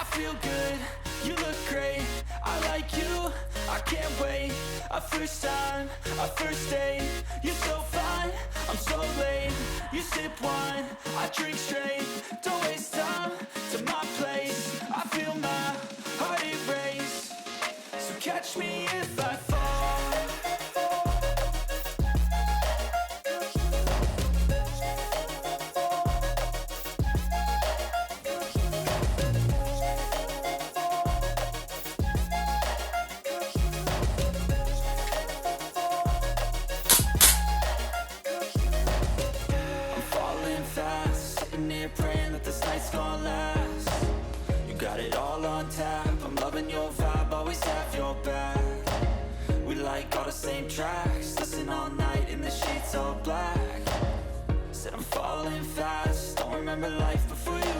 I feel good, you look great, I like you, I can't wait. A first time, a first date, you're so fine, I'm so late. You sip wine, I drink straight, don't waste time to my place. I feel my heart erase, so catch me if I fall. Praying that this night's gonna last. You got it all on tap, I'm loving your vibe, always have your back. We like all the same tracks, listen all night in the sheets all black. Said I'm falling fast, don't remember life before you